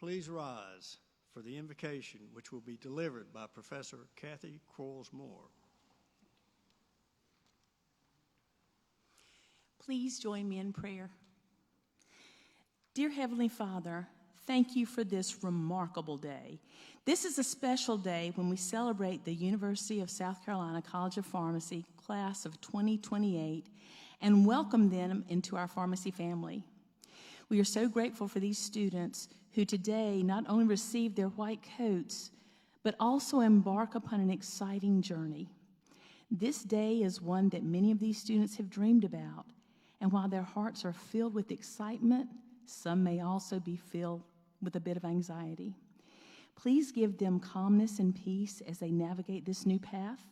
Please rise for the invocation which will be delivered by Professor Kathy Quarles-Moore. Please join me in prayer. Dear Heavenly Father, thank you for this remarkable day. This is a special day when we celebrate the University of South Carolina College of Pharmacy class of 2028 and welcome them into our pharmacy family. We are so grateful for these students who today not only receive their white coats, but also embark upon an exciting journey. This day is one that many of these students have dreamed about, and while their hearts are filled with excitement, some may also be filled with a bit of anxiety. Please give them calmness and peace as they navigate this new path.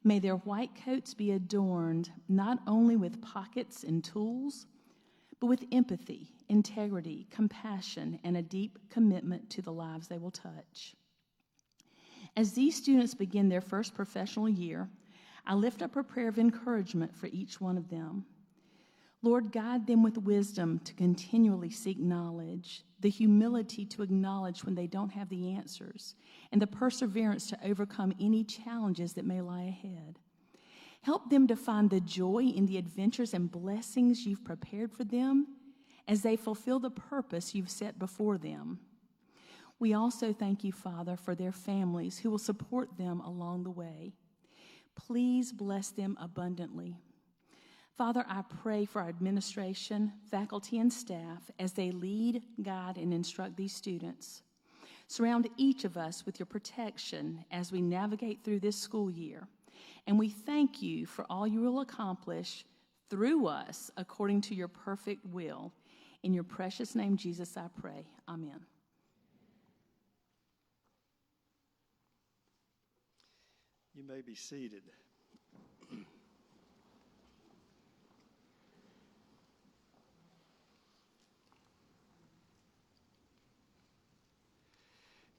May their white coats be adorned not only with pockets and tools, but with empathy, integrity, compassion, and a deep commitment to the lives they will touch. As these students begin their first professional year, I lift up a prayer of encouragement for each one of them. Lord, guide them with wisdom to continually seek knowledge, the humility to acknowledge when they don't have the answers, and the perseverance to overcome any challenges that may lie ahead. Help them to find the joy in the adventures and blessings you've prepared for them as they fulfill the purpose you've set before them. We also thank you, Father, for their families who will support them along the way. Please bless them abundantly. Father, I pray for our administration, faculty, and staff as they lead, guide, and instruct these students. Surround each of us with your protection as we navigate through this school year. And we thank you for all you will accomplish through us according to your perfect will. In your precious name, Jesus, I pray. Amen. You may be seated.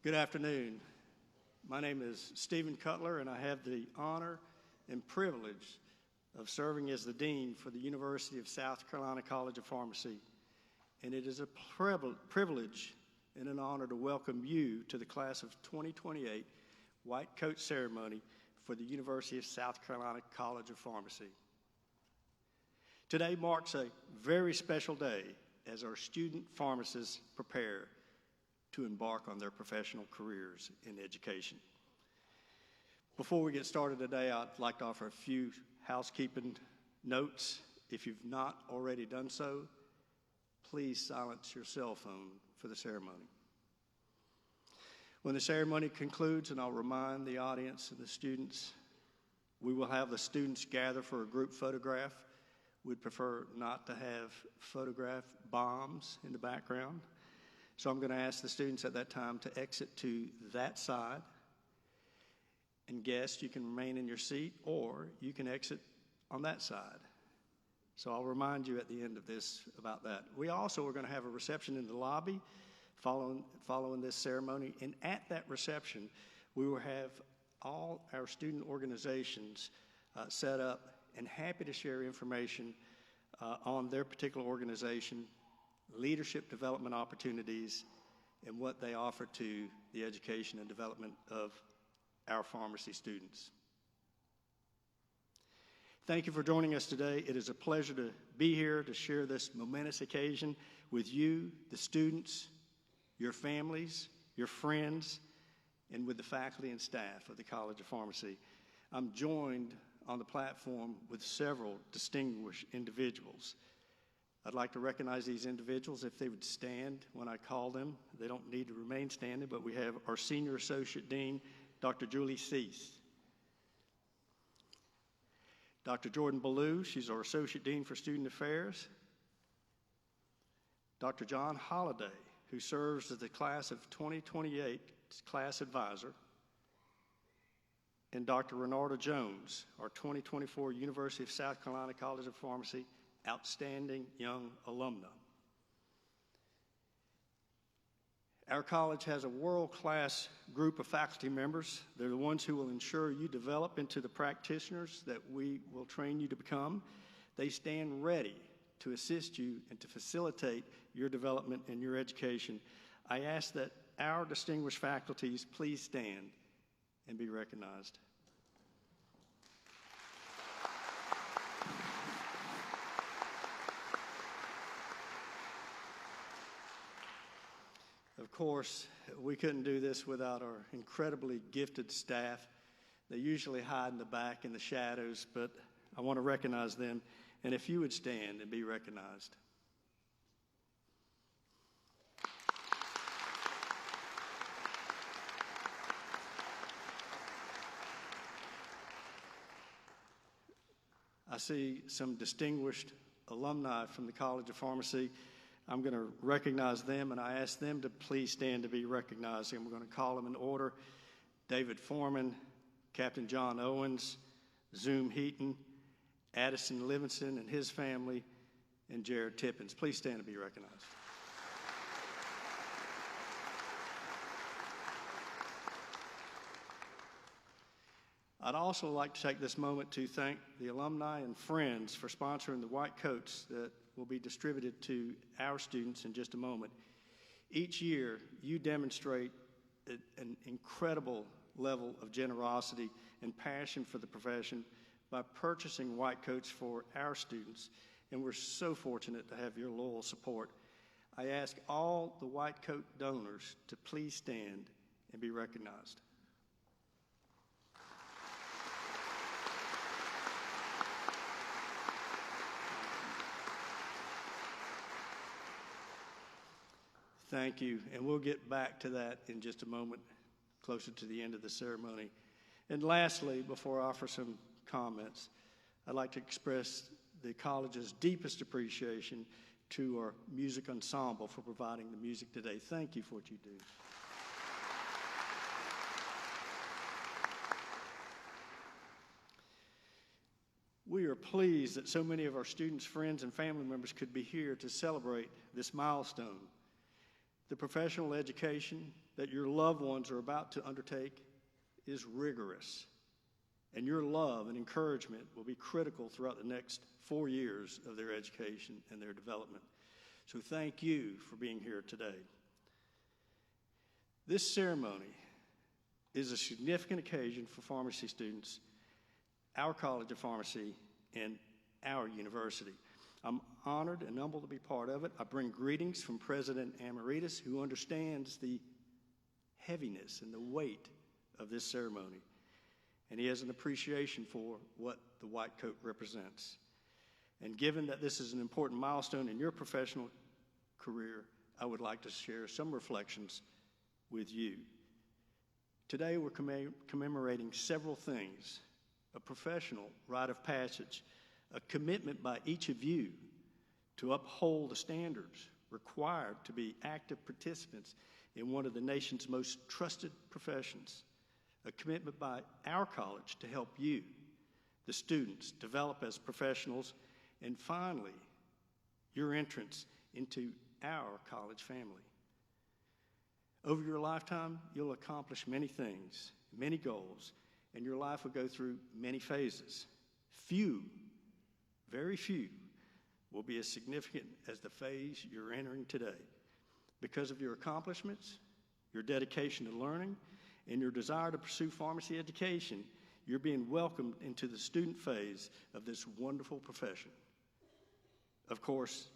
Good afternoon. My name is Stephen Cutler, and I have the honor and privilege of serving as the Dean for the University of South Carolina College of Pharmacy. And it is a privilege and an honor to welcome you to the class of 2028 White Coat Ceremony for the University of South Carolina College of Pharmacy. Today marks a very special day as our student pharmacists prepare to embark on their professional careers in education. Before we get started today, I'd like to offer a few housekeeping notes. If you've not already done so, please silence your cell phone for the ceremony. When the ceremony concludes, and I'll remind the audience and the students, we will have the students gather for a group photograph. We'd prefer not to have photograph bombs in the background. So I'm going to ask the students at that time to exit to that side. And guests, you can remain in your seat or you can exit on that side. So I'll remind you at the end of this about that. We also are going to have a reception in the lobby following this ceremony. And at that reception, we will have all our student organizations set up and happy to share information on their particular organization, leadership development opportunities, and what they offer to the education and development of our pharmacy students. Thank you for joining us today. It is a pleasure to be here to share this momentous occasion with you, the students, your families, your friends, and with the faculty and staff of the College of Pharmacy. I'm joined on the platform with several distinguished individuals. I'd like to recognize these individuals if they would stand when I call them. They don't need to remain standing, but we have our Senior Associate Dean, Dr. Julie Cease. Dr. Jordan Ballou, she's our Associate Dean for Student Affairs. Dr. John Holliday, who serves as the class of 2028 class advisor. And Dr. Renarda Jones, our 2024 University of South Carolina College of Pharmacy outstanding young alumna. Our college has a world-class group of faculty members. They're the ones who will ensure you develop into the practitioners that we will train you to become. They stand ready to assist you and to facilitate your development and your education I ask that our distinguished faculties please stand and be recognized. Of course, we couldn't do this without our incredibly gifted staff. They usually hide in the back in the shadows, but I want to recognize them. And if you would stand and be recognized. I see some distinguished alumni from the College of Pharmacy. I'm going to recognize them, and I ask them to please stand to be recognized. And we're going to call them in order. David Foreman, Captain John Owens, Zoom Heaton, Addison Livingston and his family, and Jared Tippins. Please stand to be recognized. I'd also like to take this moment to thank the alumni and friends for sponsoring the white coats that will be distributed to our students in just a moment. Each year, you demonstrate an incredible level of generosity and passion for the profession by purchasing white coats for our students, and we're so fortunate to have your loyal support. I ask all the white coat donors to please stand and be recognized. Thank you, and we'll get back to that in just a moment, closer to the end of the ceremony. And lastly, before I offer some comments, I'd like to express the college's deepest appreciation to our music ensemble for providing the music today. Thank you for what you do. We are pleased that so many of our students, friends, and family members could be here to celebrate this milestone. The professional education that your loved ones are about to undertake is rigorous, and your love and encouragement will be critical throughout the next 4 years of their education and their development. So thank you for being here today. This ceremony is a significant occasion for pharmacy students, our College of Pharmacy, and our university. I'm honored and humbled to be part of it. I bring greetings from President Emeritus, who understands the heaviness and the weight of this ceremony, and he has an appreciation for what the white coat represents. And given that this is an important milestone in your professional career, I would like to share some reflections with you. Today we're commemorating several things: a professional rite of passage, a commitment by each of you to uphold the standards required to be active participants in one of the nation's most trusted professions, a commitment by our college to help you, the students, develop as professionals, and finally, your entrance into our college family. Over your lifetime, you'll accomplish many things, many goals, and your life will go through many phases. Few, very few, will be as significant as the phase you're entering today. Because of your accomplishments, your dedication to learning, and your desire to pursue pharmacy education, you're being welcomed into the student phase of this wonderful profession. Of course,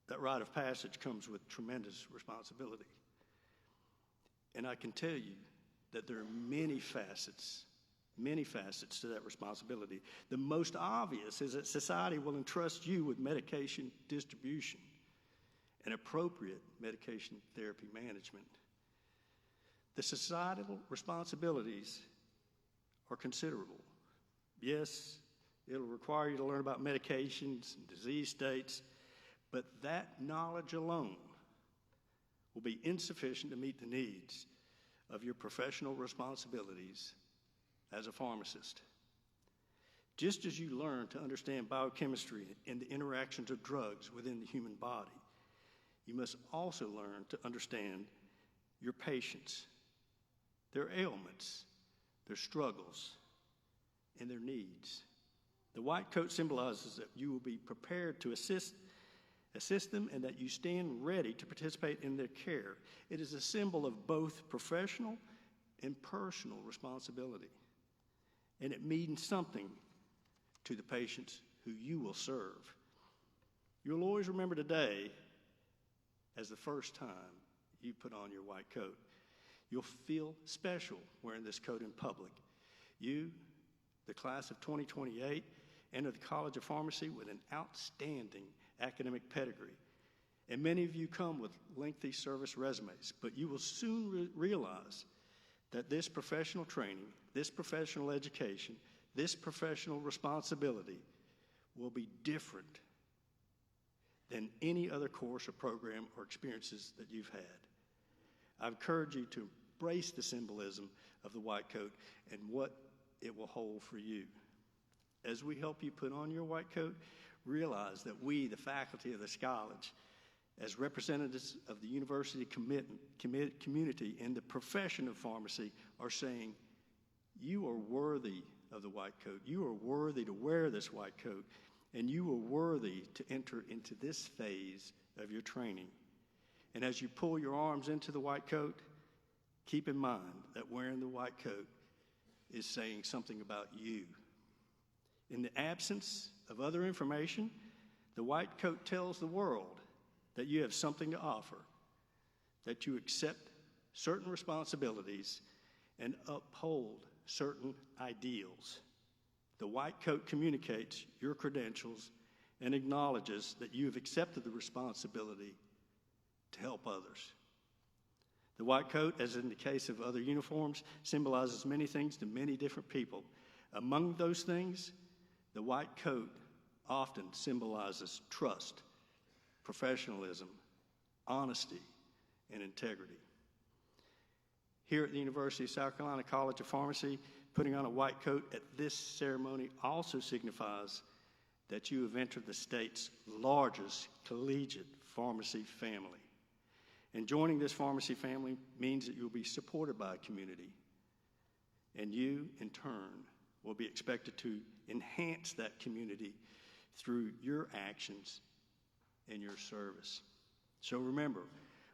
that rite of passage comes with tremendous responsibility. And I can tell you that there are many facets to that responsibility. The most obvious is that society will entrust you with medication distribution and appropriate medication therapy management. The societal responsibilities are considerable. Yes, it'll require you to learn about medications and disease states, but that knowledge alone will be insufficient to meet the needs of your professional responsibilities as a pharmacist. Just as you learn to understand biochemistry and the interactions of drugs within the human body, you must also learn to understand your patients, their ailments, their struggles, and their needs. The white coat symbolizes that you will be prepared to assist Assist them and that you stand ready to participate in their care. It is a symbol of both professional and personal responsibility. And it means something to the patients who you will serve. You'll always remember today as the first time you put on your white coat. You'll feel special wearing this coat in public. You, the class of 2028, enter the College of Pharmacy with an outstanding academic pedigree. And many of you come with lengthy service resumes, but you will soon realize that this professional training, this professional education, this professional responsibility will be different than any other course or program or experiences that you've had. I encourage you to embrace the symbolism of the white coat and what it will hold for you. As we help you put on your white coat, realize that we, the faculty of this college, as representatives of the university community and the profession of pharmacy, are saying, you are worthy of the white coat. You are worthy to wear this white coat, and you are worthy to enter into this phase of your training. And as you pull your arms into the white coat, keep in mind that wearing the white coat is saying something about you. In the absence of other information, the white coat tells the world that you have something to offer, that you accept certain responsibilities and uphold certain ideals. The white coat communicates your credentials and acknowledges that you have accepted the responsibility to help others. The white coat, as in the case of other uniforms, symbolizes many things to many different people. Among those things, the white coat often symbolizes trust, professionalism, honesty, and integrity. Here at the University of South Carolina College of Pharmacy, putting on a white coat at this ceremony also signifies that you have entered the state's largest collegiate pharmacy family. And joining this pharmacy family means that you'll be supported by a community. And you, in turn, will be expected to enhance that community through your actions and your service. So remember,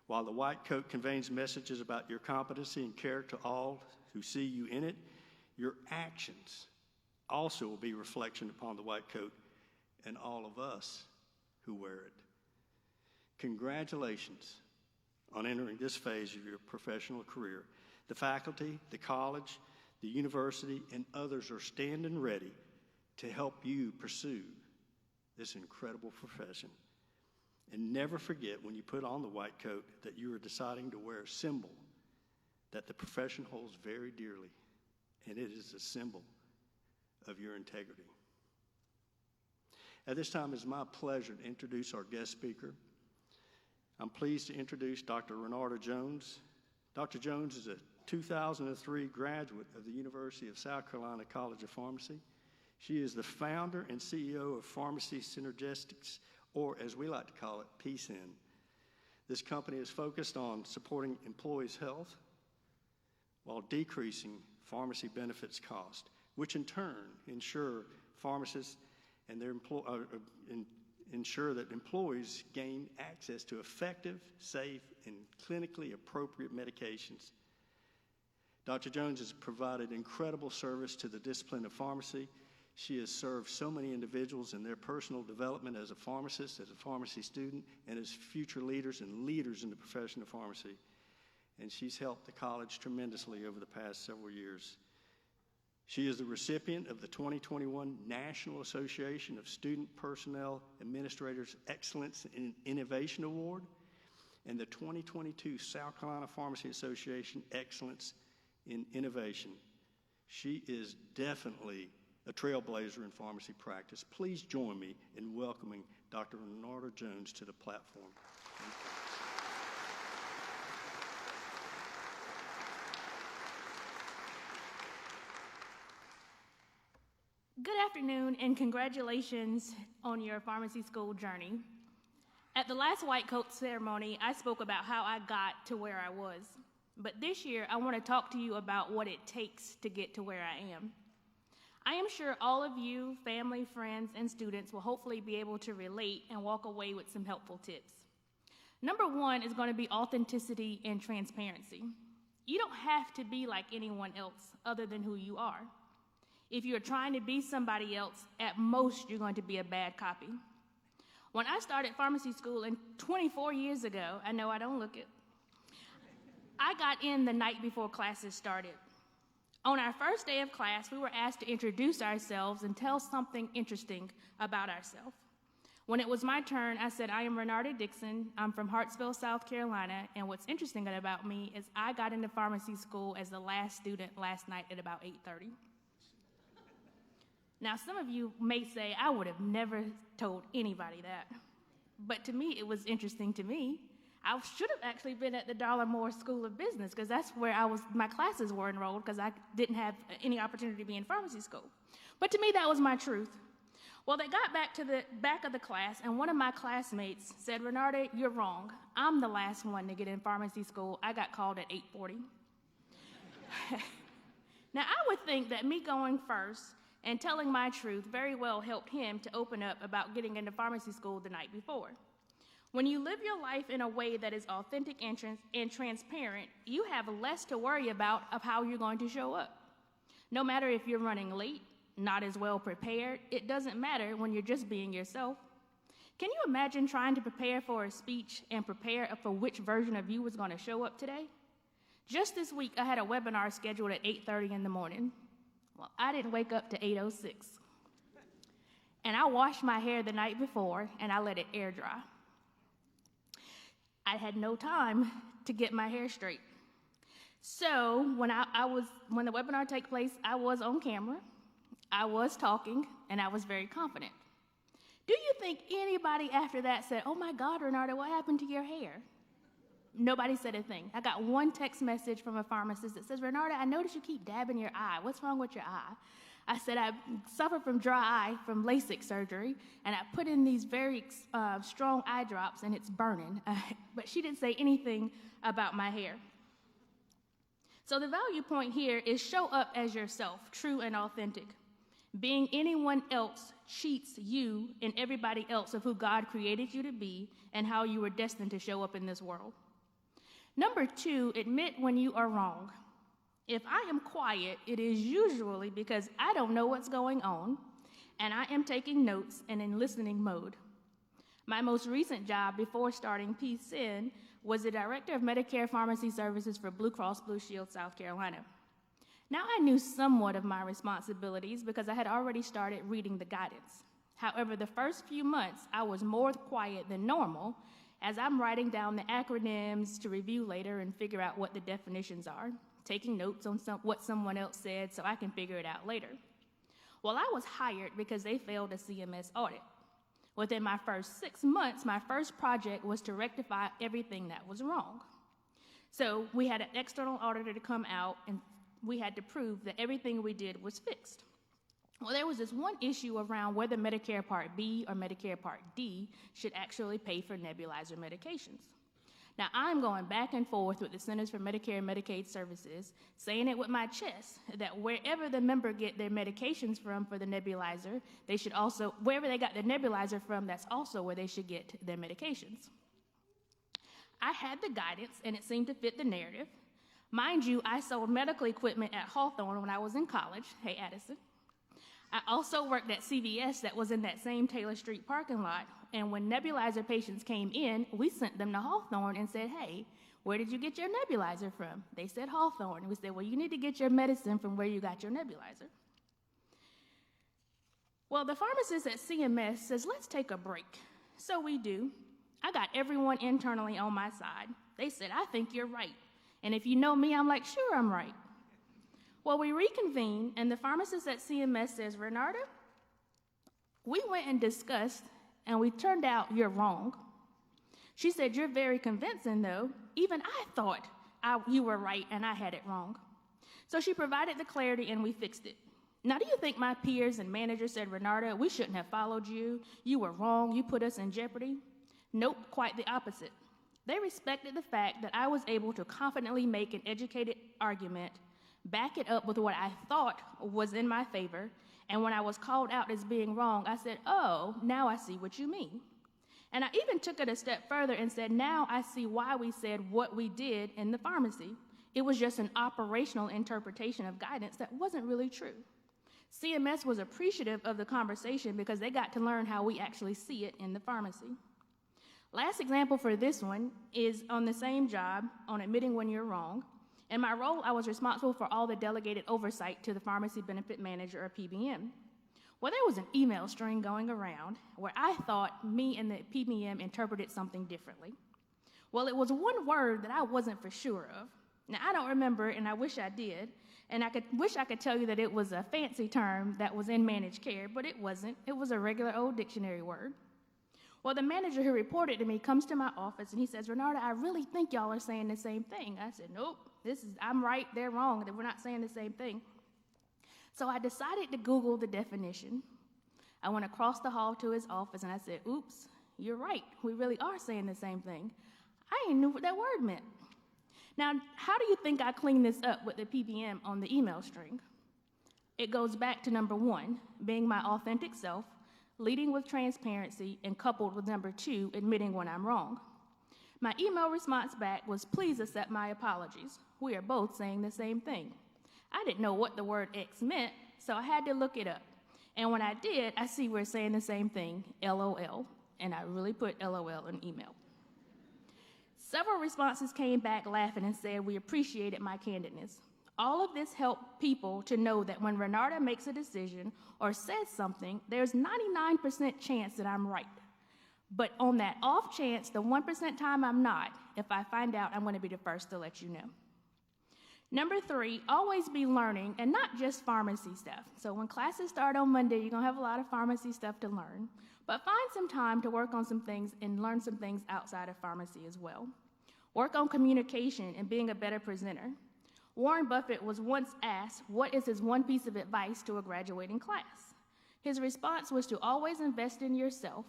while the white coat conveys messages about your competency and character to all who see you in it, your actions also will be a reflection upon the white coat and all of us who wear it. Congratulations on entering this phase of your professional career. The faculty, the college, the university, and others are standing ready to help you pursue this incredible profession. And never forget, when you put on the white coat, that you are deciding to wear a symbol that the profession holds very dearly, and it is a symbol of your integrity. At this time, it's my pleasure to introduce our guest speaker. I'm pleased to introduce Dr. Renata Jones. Dr. Jones is a 2003 graduate of the University of South Carolina College of Pharmacy. She is the founder and CEO of Pharmacy Synergistics, or as we like to call it, PSYN. This company is focused on supporting employees' health while decreasing pharmacy benefits cost, which in turn ensure pharmacists and their ensure that employees gain access to effective, safe, and clinically appropriate medications. Dr. Jones has provided incredible service to the discipline of pharmacy. She has served so many individuals in their personal development as a pharmacist, as a pharmacy student, and as future leaders and leaders in the profession of pharmacy. And she's helped the college tremendously over the past several years. She is the recipient of the 2021 National Association of Student Personnel Administrators Excellence in Innovation Award and the 2022 South Carolina Pharmacy Association Excellence in Innovation. She is definitely a trailblazer in pharmacy practice. Please join me in welcoming Dr. Renata Jones to the platform. Thank you. Good afternoon and congratulations on your pharmacy school journey. At the last white coat ceremony, I spoke about how I got to where I was. But this year, I want to talk to you about what it takes to get to where I am. I am sure all of you, family, friends, and students will hopefully be able to relate and walk away with some helpful tips. Number one is going to be authenticity and transparency. You don't have to be like anyone else other than who you are. If you're trying to be somebody else, at most you're going to be a bad copy. When I started pharmacy school 24 years ago, I know I don't look it, I got in the night before classes started. On our first day of class, we were asked to introduce ourselves and tell something interesting about ourselves. When it was my turn, I said, I am Renarda Dixon. I'm from Hartsville, South Carolina, and what's interesting about me is I got into pharmacy school as the last student last night at about 8:30. Now, some of you may say, I would have never told anybody that. But to me, it was interesting to me. I should have actually been at the Darla Moore School of Business because that's where my classes were enrolled because I didn't have any opportunity to be in pharmacy school. But to me, that was my truth. Well, they got back to the back of the class, and one of my classmates said, Renarda, you're wrong. I'm the last one to get in pharmacy school. I got called at 8:40. Now, I would think that me going first and telling my truth very well helped him to open up about getting into pharmacy school the night before. When you live your life in a way that is authentic and transparent, you have less to worry about of how you're going to show up. No matter if you're running late, not as well prepared, it doesn't matter when you're just being yourself. Can you imagine trying to prepare for a speech and prepare for which version of you was going to show up today? Just this week, I had a webinar scheduled at 8:30 in the morning. Well, I didn't wake up to 8:06. And I washed my hair the night before, and I let it air dry. I had no time to get my hair straight. So when the webinar took place, I was on camera, I was talking, and I was very confident. Do you think anybody after that said, oh my God, Renarda, what happened to your hair? Nobody said a thing. I got one text message from a pharmacist that says, Renarda, I noticed you keep dabbing your eye. What's wrong with your eye? I said, I suffer from dry eye from LASIK surgery, and I put in these very strong eye drops, and it's burning. But she didn't say anything about my hair. So the value point here is show up as yourself, true and authentic. Being anyone else cheats you and everybody else of who God created you to be and how you were destined to show up in this world. Number two, admit when you are wrong. If I am quiet, it is usually because I don't know what's going on, and I am taking notes and in listening mode. My most recent job before starting PSIN was the Director of Medicare Pharmacy Services for Blue Cross Blue Shield, South Carolina. Now, I knew somewhat of my responsibilities because I had already started reading the guidance. However, the first few months, I was more quiet than normal as I'm writing down the acronyms to review later and figure out what the definitions are, taking notes on what someone else said so I can figure it out later. Well, I was hired because they failed a CMS audit. Within my first 6 months, my first project was to rectify everything that was wrong. So we had an external auditor to come out, and we had to prove that everything we did was fixed. Well, there was this one issue around whether Medicare Part B or Medicare Part D should actually pay for nebulizer medications. Now, I'm going back and forth with the Centers for Medicare and Medicaid Services, saying it with my chest, that wherever the member get their medications from for the nebulizer, they should also, wherever they got their nebulizer from, that's also where they should get their medications. I had the guidance, and it seemed to fit the narrative. Mind you, I sold medical equipment at Hawthorne when I was in college. Hey, Addison. I also worked at CVS that was in that same Taylor Street parking lot, and when nebulizer patients came in, we sent them to Hawthorne and said, hey, where did you get your nebulizer from? They said Hawthorne, and we said, well, you need to get your medicine from where you got your nebulizer. Well, the pharmacist at CMS says, let's take a break. So we do. I got everyone internally on my side. They said, I think you're right. And if you know me, I'm like, sure, I'm right. Well, we reconvene, and the pharmacist at CMS says, Renarda, we went and discussed, and we turned out you're wrong. She said, you're very convincing, though. Even I thought you were right, and I had it wrong. So she provided the clarity, and we fixed it. Now, do you think my peers and managers said, Renarda, we shouldn't have followed you. You were wrong. You put us in jeopardy? Nope, quite the opposite. They respected the fact that I was able to confidently make an educated argument, back it up with what I thought was in my favor, And when I was called out as being wrong, I said, oh, now I see what you mean. And I even took it a step further and said, now I see why we said what we did in the pharmacy. It was just an operational interpretation of guidance that wasn't really true. CMS was appreciative of the conversation because they got to learn how we actually see it in the pharmacy. Last example for this one is on the same job on admitting when you're wrong. In my role, I was responsible for all the delegated oversight to the pharmacy benefit manager, or PBM. Well, there was an email string going around where I thought me and the PBM interpreted something differently. Well, it was one word that I wasn't for sure of. Now, I don't remember, and I wish I did, and wish I could tell you that it was a fancy term that was in managed care, but it wasn't. It was a regular old dictionary word. Well, the manager who reported to me comes to my office, and he says, Renata, I really think y'all are saying the same thing. I said, nope, I'm right, they're wrong, that we're not saying the same thing. So I decided to Google the definition. I went across the hall to his office, and I said, oops, you're right, we really are saying the same thing. I didn't know what that word meant. Now, how do you think I cleaned this up with the PBM on the email string? It goes back to number 1, being my authentic self, leading with transparency, and coupled with number 2, admitting when I'm wrong. My email response back was, please accept my apologies. We are both saying the same thing. I didn't know what the word X meant, so I had to look it up. And when I did, I see we're saying the same thing, LOL, and I really put LOL in email. Several responses came back laughing and said we appreciated my candidness. All of this helped people to know that when Renata makes a decision or says something, there's 99% chance that I'm right. But on that off chance, the 1% time I'm not, if I find out, I'm going to be the first to let you know. Number 3, always be learning, and not just pharmacy stuff. So when classes start on Monday, you're going to have a lot of pharmacy stuff to learn. But find some time to work on some things and learn some things outside of pharmacy as well. Work on communication and being a better presenter. Warren Buffett was once asked, what is his one piece of advice to a graduating class? His response was to always invest in yourself,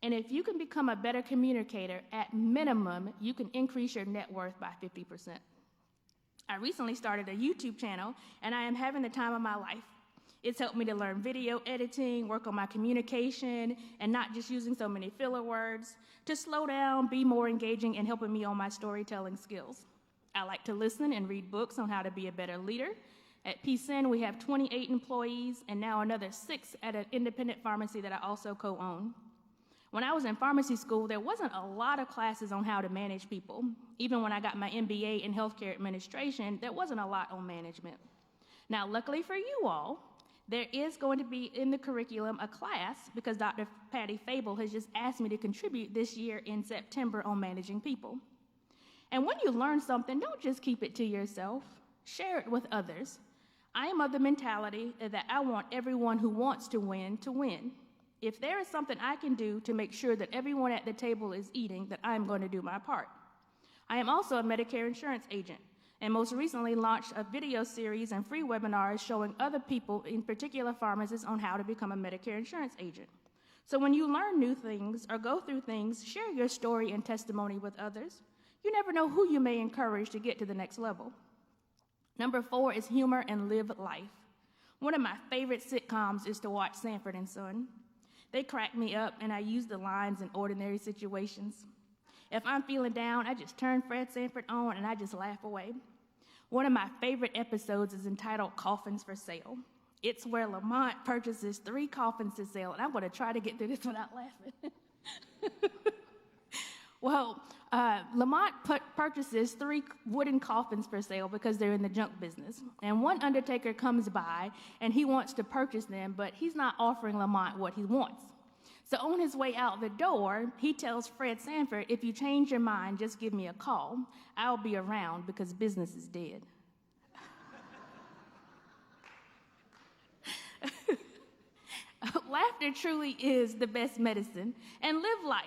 and if you can become a better communicator, at minimum, you can increase your net worth by 50%. I recently started a YouTube channel, and I am having the time of my life. It's helped me to learn video editing, work on my communication, and not just using so many filler words, to slow down, be more engaging, and helping me on my storytelling skills. I like to listen and read books on how to be a better leader. At PCN, we have 28 employees, and now another 6 at an independent pharmacy that I also co-own. When I was in pharmacy school, there wasn't a lot of classes on how to manage people. Even when I got my MBA in healthcare administration, there wasn't a lot on management. Now, luckily for you all, there is going to be in the curriculum a class, because Dr. Patty Fable has just asked me to contribute this year in September on managing people. And when you learn something, don't just keep it to yourself. Share it with others. I am of the mentality that I want everyone who wants to win to win. If there is something I can do to make sure that everyone at the table is eating, then I am going to do my part. I am also a Medicare insurance agent, and most recently launched a video series and free webinars showing other people, in particular pharmacists, on how to become a Medicare insurance agent. So when you learn new things or go through things, share your story and testimony with others. You never know who you may encourage to get to the next level. Number 4 is humor and live life. One of my favorite sitcoms is to watch Sanford and Son. They crack me up, and I use the lines in ordinary situations. If I'm feeling down, I just turn Fred Sanford on, and I just laugh away. One of my favorite episodes is entitled Coffins for Sale. It's where Lamont purchases 3 coffins to sell, and I'm going to try to get through this without laughing. Well, Lamont purchases 3 wooden coffins for sale because they're in the junk business. And one undertaker comes by, and he wants to purchase them, but he's not offering Lamont what he wants. So on his way out the door, he tells Fred Sanford, if you change your mind, just give me a call. I'll be around because business is dead. Laughter truly is the best medicine. And live life.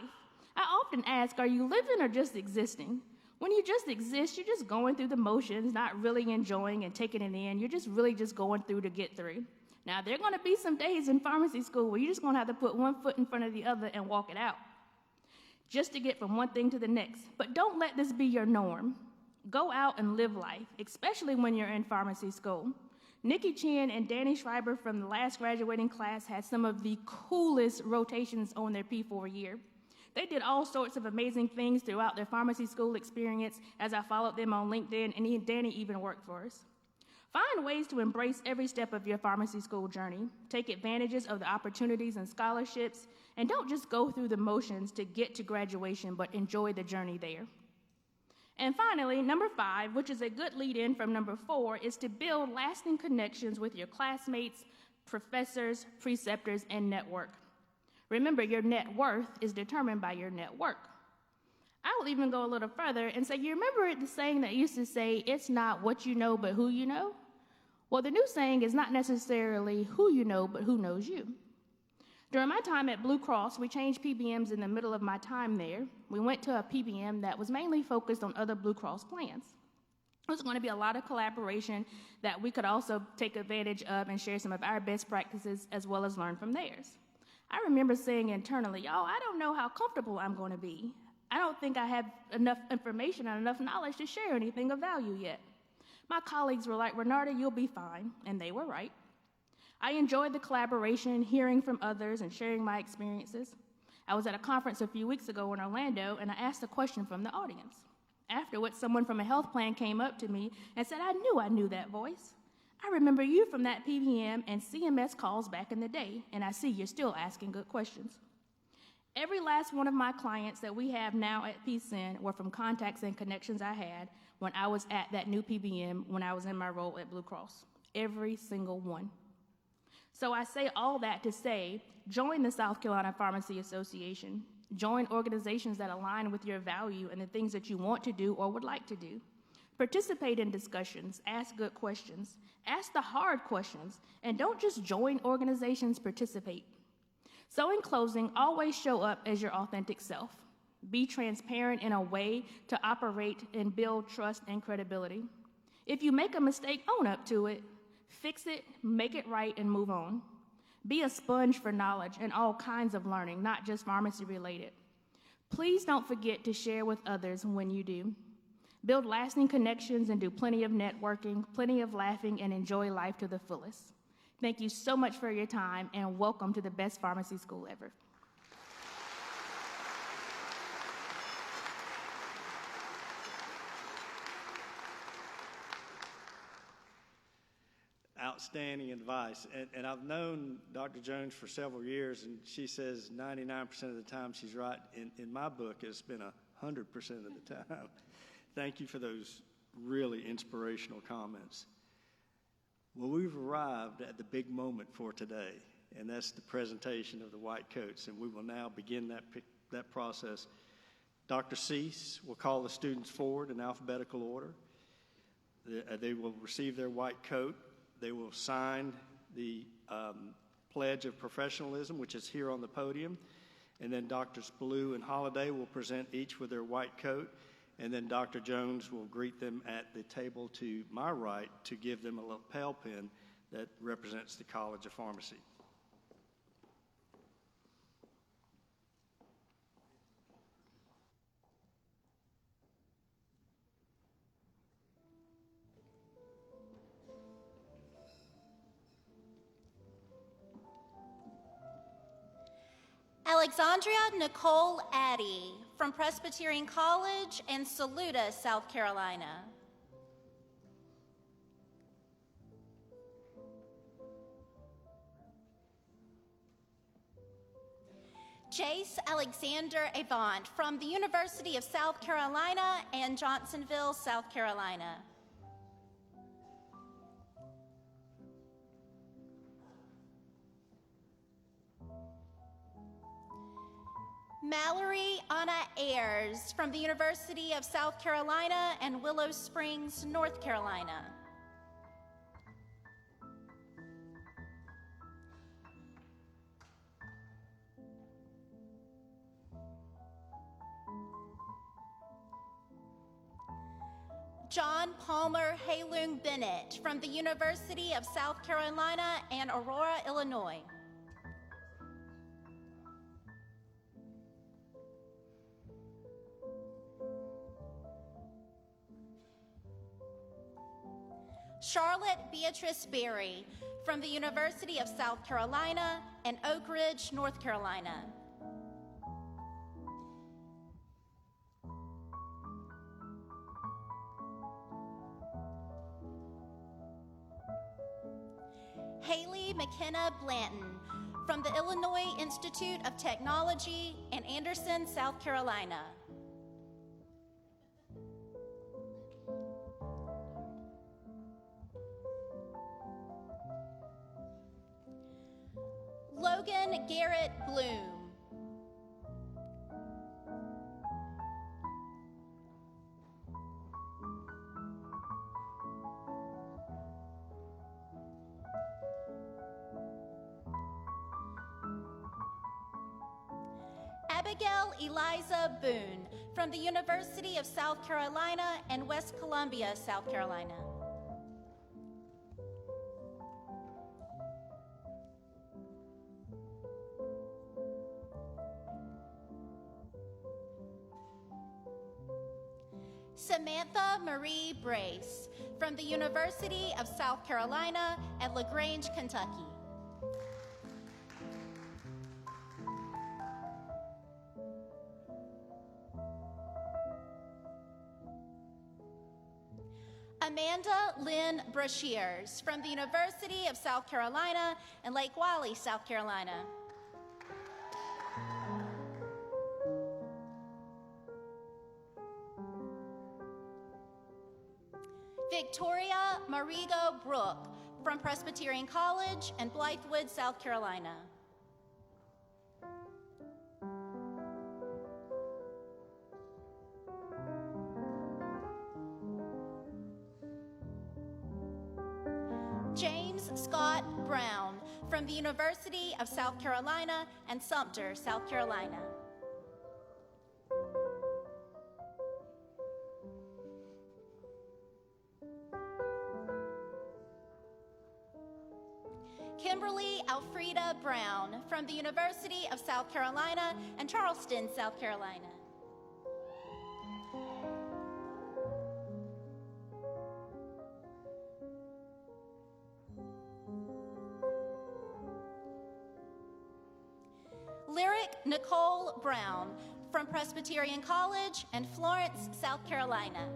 I often ask, are you living or just existing? When you just exist, you're just going through the motions, not really enjoying and taking it in. You're just really just going through to get through. Now, there are going to be some days in pharmacy school where you're just going to have to put one foot in front of the other and walk it out, just to get from one thing to the next. But don't let this be your norm. Go out and live life, especially when you're in pharmacy school. Nikki Chin and Danny Schreiber from the last graduating class had some of the coolest rotations on their P4 year. They did all sorts of amazing things throughout their pharmacy school experience as I followed them on LinkedIn, and Danny even worked for us. Find ways to embrace every step of your pharmacy school journey. Take advantages of the opportunities and scholarships, and don't just go through the motions to get to graduation, but enjoy the journey there. And finally, number 5, which is a good lead-in from number 4, is to build lasting connections with your classmates, professors, preceptors, and network. Remember, your net worth is determined by your network. I will even go a little further and say, you remember the saying that used to say, it's not what you know, but who you know? Well, the new saying is not necessarily who you know, but who knows you. During my time at Blue Cross, we changed PBMs in the middle of my time there. We went to a PBM that was mainly focused on other Blue Cross plans. It was going to be a lot of collaboration that we could also take advantage of and share some of our best practices as well as learn from theirs. I remember saying internally, I don't know how comfortable I'm going to be. I don't think I have enough information and enough knowledge to share anything of value yet. My colleagues were like, Renarda, you'll be fine, and they were right. I enjoyed the collaboration, hearing from others, and sharing my experiences. I was at a conference a few weeks ago in Orlando, and I asked a question from the audience. Afterwards, someone from a health plan came up to me and said, I knew that voice. I remember you from that PBM and CMS calls back in the day, and I see you're still asking good questions. Every last one of my clients that we have now at PCN were from contacts and connections I had when I was at that new PBM when I was in my role at Blue Cross. Every single one. So I say all that to say, join the South Carolina Pharmacy Association. Join organizations that align with your value and the things that you want to do or would like to do. Participate in discussions, ask good questions, ask the hard questions, and don't just join organizations, participate. So in closing, always show up as your authentic self. Be transparent in a way to operate and build trust and credibility. If you make a mistake, own up to it, fix it, make it right, and move on. Be a sponge for knowledge and all kinds of learning, not just pharmacy related. Please don't forget to share with others when you do. Build lasting connections and do plenty of networking, plenty of laughing, and enjoy life to the fullest. Thank you so much for your time, and welcome to the best pharmacy school ever. Outstanding advice. And I've known Dr. Jones for several years, and she says 99% of the time she's right. In my book, it's been 100% of the time. Thank you for those really inspirational comments. Well, we've arrived at the big moment for today, and that's the presentation of the white coats, and we will now begin that process. Dr. Cease will call the students forward in alphabetical order. They will receive their white coat. They will sign the Pledge of Professionalism, which is here on the podium, and then Drs. Blue and Holliday will present each with their white coat. And then Dr. Jones will greet them at the table to my right to give them a lapel pin that represents the College of Pharmacy. Alexandria Nicole Addy from Presbyterian College in Saluda, South Carolina. Chase Alexander Avant from the University of South Carolina in Johnsonville, South Carolina. Mallory Anna Ayers from the University of South Carolina and Willow Springs, North Carolina. John Palmer Halung Bennett from the University of South Carolina and Aurora, Illinois. Charlotte Beatrice Berry from the University of South Carolina and Oak Ridge, North Carolina. Haley McKenna Blanton from the Illinois Institute of Technology in Anderson, South Carolina. Logan Garrett Bloom. Abigail Eliza Boone from the University of South Carolina and West Columbia, South Carolina. Samantha Marie Brace from the University of South Carolina at LaGrange, Kentucky. Amanda Lynn Brashears from the University of South Carolina in Lake Wylie, South Carolina. Victoria Marigo Brooke from Presbyterian College in Blythewood, South Carolina. James Scott Brown from the University of South Carolina and Sumter, South Carolina. Kimberly Alfreda Brown from the University of South Carolina and Charleston, South Carolina. Lyric Nicole Brown from Presbyterian College in Florence, South Carolina.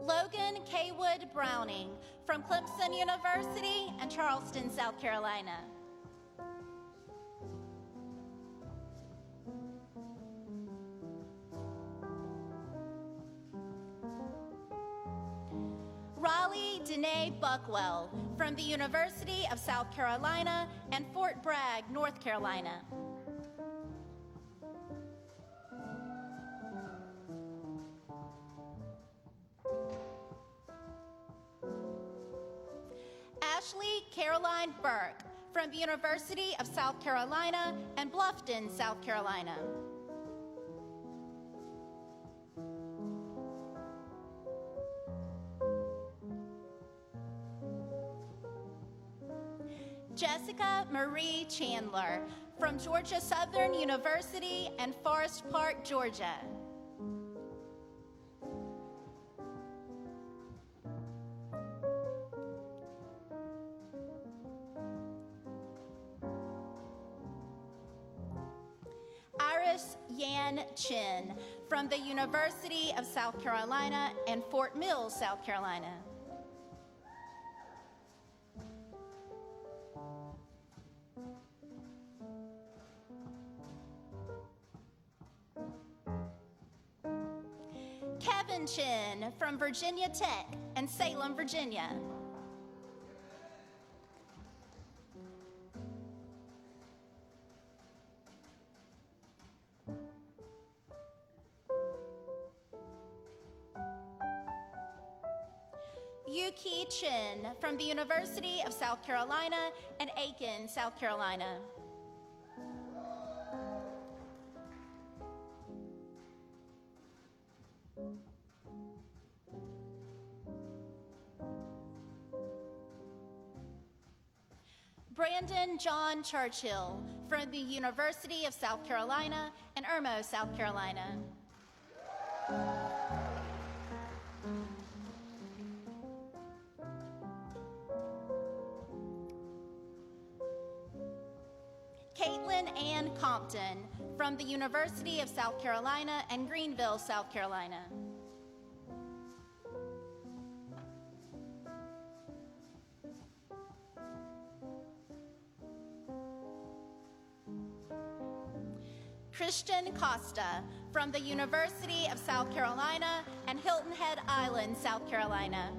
Logan Kaywood Browning from Clemson University and Charleston, South Carolina. Raleigh Danae Buckwell from the University of South Carolina and Fort Bragg, North Carolina. Ashley Caroline Burke from the University of South Carolina and Bluffton, South Carolina. Jessica Marie Chandler from Georgia Southern University and Forest Park, Georgia. Iris Yan Chin from the University of South Carolina and Fort Mill, South Carolina. Kevin Chin from Virginia Tech and Salem, Virginia. Yuki Chin from the University of South Carolina and Aiken, South Carolina. Brandon John Churchill from the University of South Carolina in Irmo, South Carolina. Caitlin Ann Compton from the University of South Carolina in Greenville, South Carolina. Christian Costa from the University of South Carolina and Hilton Head Island, South Carolina.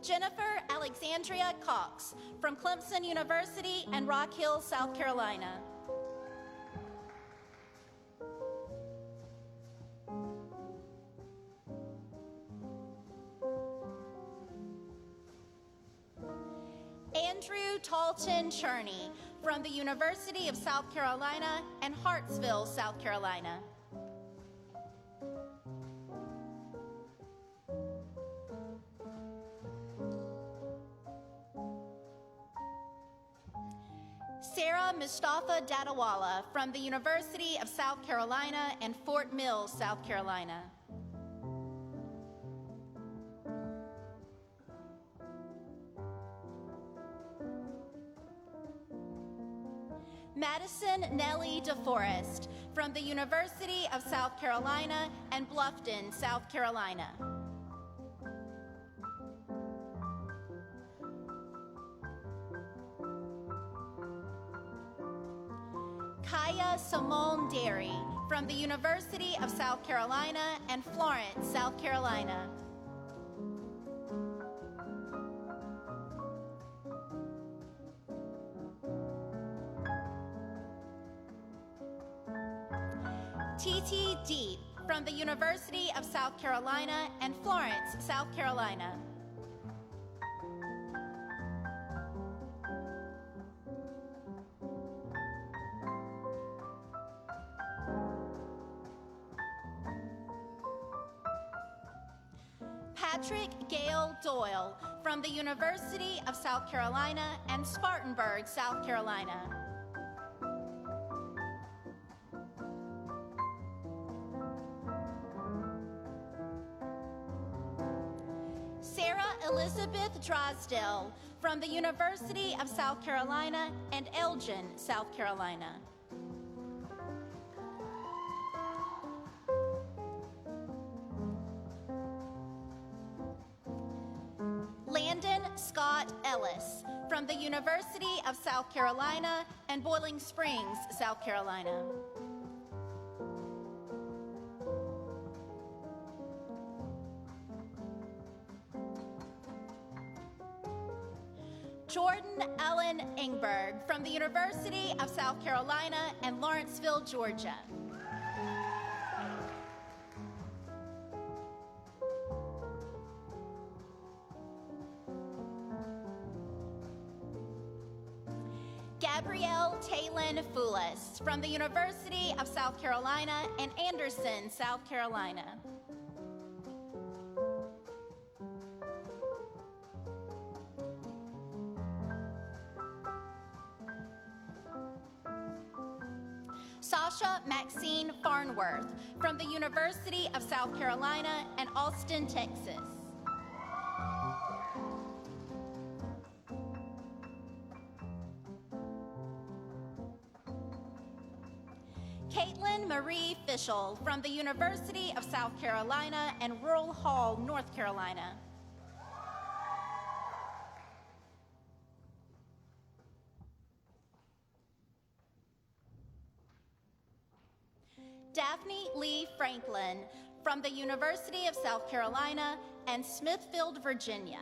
Jennifer Alexandria Cox from Clemson University and Rock Hill, South Carolina. Andrew Talton Cherney from the University of South Carolina and Hartsville, South Carolina. Sarah Mustafa Dadawala from the University of South Carolina and Fort Mill, South Carolina. Madison Nellie DeForest from the University of South Carolina and Bluffton, South Carolina. Kaya Simone Derry from the University of South Carolina and Florence, South Carolina. T.T. Deep from the University of South Carolina and Florence, South Carolina. Patrick Gale Doyle from the University of South Carolina and Spartanburg, South Carolina. Sarah Elizabeth Drysdale from the University of South Carolina and Elgin, South Carolina. Landon Scott Ellis from the University of South Carolina and Boiling Springs, South Carolina. Jordan Ellen Ingberg from the University of South Carolina and Lawrenceville, Georgia. Gabrielle Taylin Foulis from the University of South Carolina and Anderson, South Carolina. Sasha Maxine Farnworth from the University of South Carolina and Austin, Texas. Caitlin Marie Fischel from the University of South Carolina and Rural Hall, North Carolina. Daphne Lee Franklin from the University of South Carolina and Smithfield, Virginia.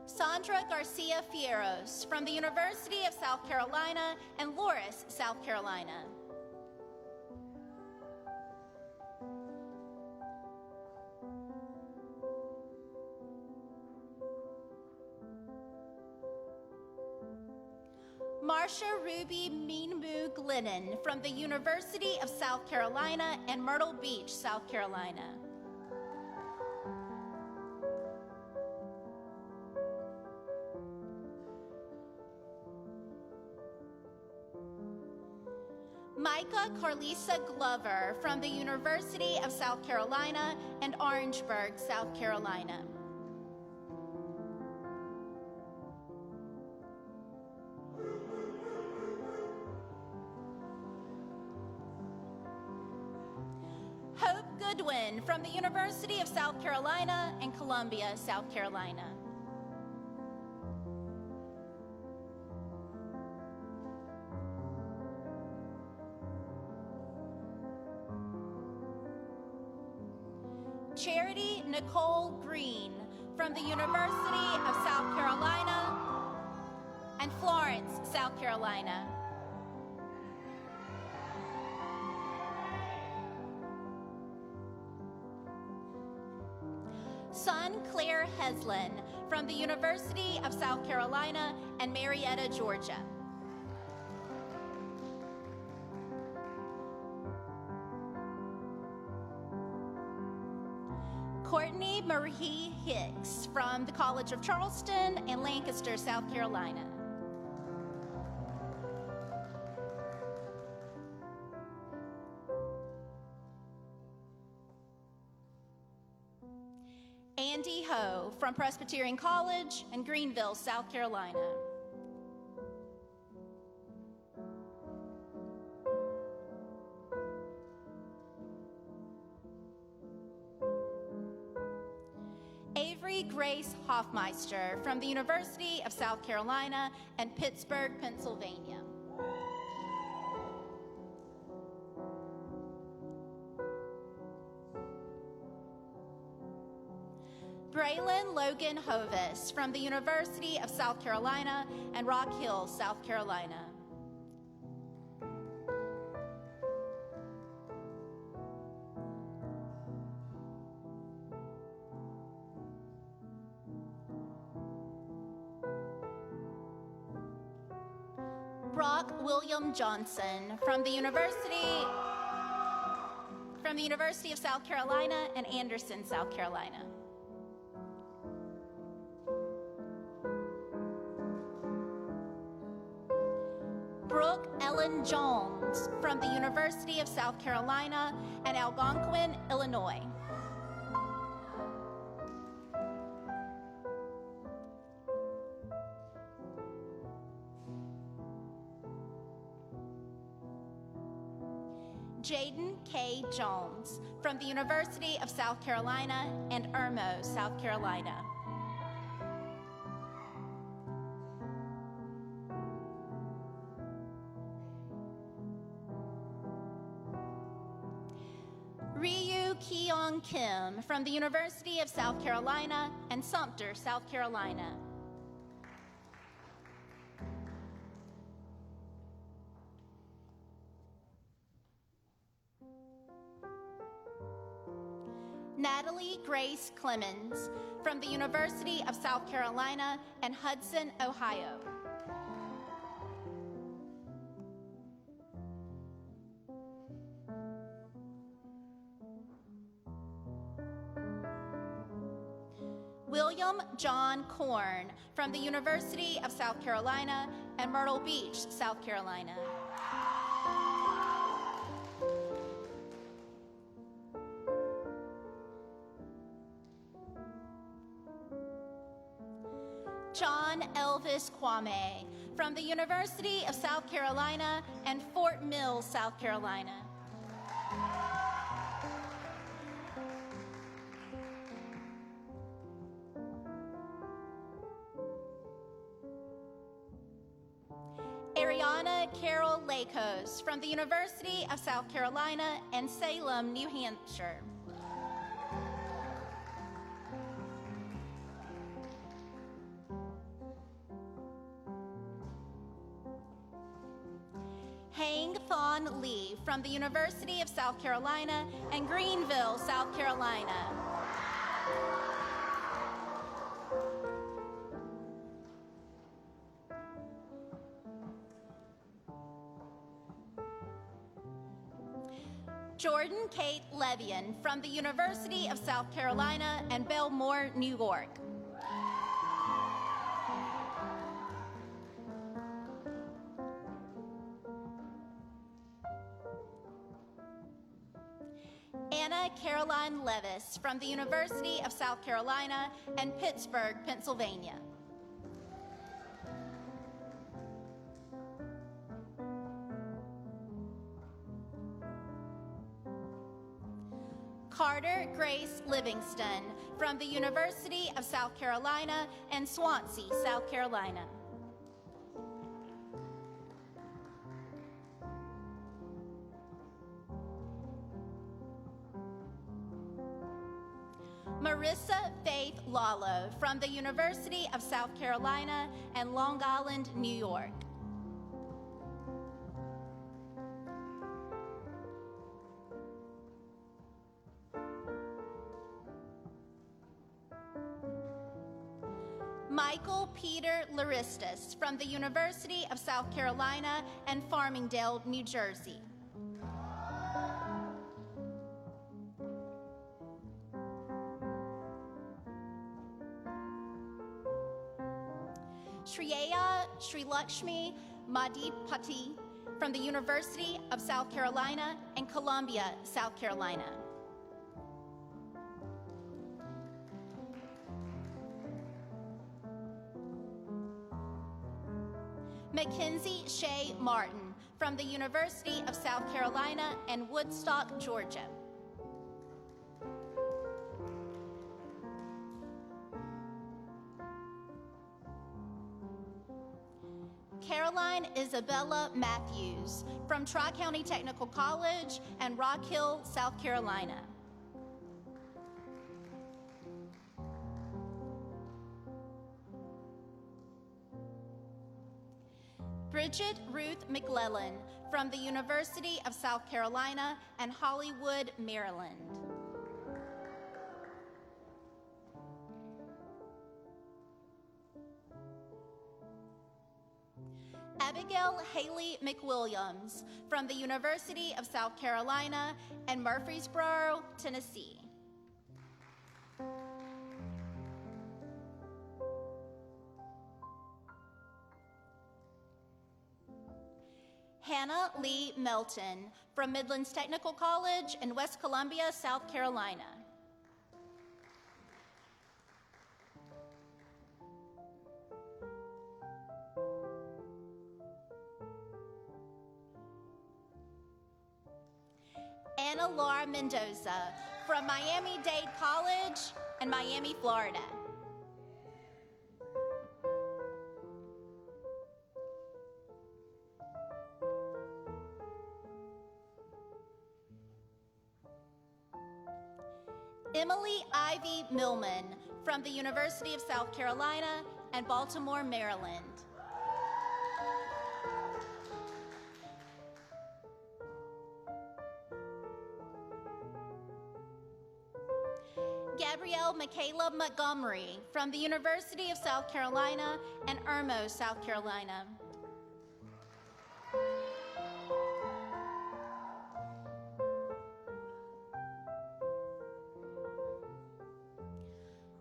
Sandra Garcia Fierros from the University of South Carolina and Loris, South Carolina. Marsha Ruby Meanmoo Glennon from the University of South Carolina and Myrtle Beach, South Carolina. Micah Carlisa Glover from the University of South Carolina and Orangeburg, South Carolina. Hope Goodwin from the University of South Carolina and Columbia, South Carolina. Charity Nicole Green from the University of South Carolina and Florence, South Carolina. Son Claire Heslin from the University of South Carolina and Marietta, Georgia. Courtney Marie Hicks from the College of Charleston and Lancaster, South Carolina. Andy Ho from Presbyterian College in Greenville, South Carolina. Avery Grace Hoffmeister from the University of South Carolina and Pittsburgh, Pennsylvania. Braylon Logan Hovis from the University of South Carolina and Rock Hill, South Carolina. Brock William Johnson from the University of South Carolina and Anderson, South Carolina. Brooke Ellen Jones from the University of South Carolina and Algonquin, Illinois. Jaden K. Jones from the University of South Carolina and Irmo, South Carolina. Ryu Keong Kim from the University of South Carolina and Sumter, South Carolina. Natalie Grace Clemens from the University of South Carolina and Hudson, Ohio. William John Korn from the University of South Carolina and Myrtle Beach, South Carolina. John Elvis Kwame from the University of South Carolina and Fort Mill, South Carolina. Ariana Carol Lakos from the University of South Carolina and Salem, New Hampshire. Hang Thon Lee from the University of South Carolina and Greenville, South Carolina. Jordan Kate Levian from the University of South Carolina and Belmore, New York. Anna Caroline Levis from the University of South Carolina and Pittsburgh, Pennsylvania. Carter Grace Livingston from the University of South Carolina and Swansea, South Carolina. Marissa Faith Lalo from the University of South Carolina and Long Island, New York. Michael Peter Laristis from the University of South Carolina and Farmingdale, New Jersey. Shreya Srilakshmi Madhipati from the University of South Carolina and Columbia, South Carolina. Mackenzie Shea Martin from the University of South Carolina and Woodstock, Georgia. Caroline Isabella Matthews from Tri-County Technical College and Rock Hill, South Carolina. Bridget Ruth McClellan from the University of South Carolina and Hollywood, Maryland. Abigail Haley McWilliams from the University of South Carolina and Murfreesboro, Tennessee. Hannah Lee Melton from Midlands Technical College in West Columbia, South Carolina. Anna Laura Mendoza from Miami-Dade College in Miami, Florida. Emily Ivy Millman from the University of South Carolina and Baltimore, Maryland. Gabrielle Michaela Montgomery from the University of South Carolina and Irmo, South Carolina.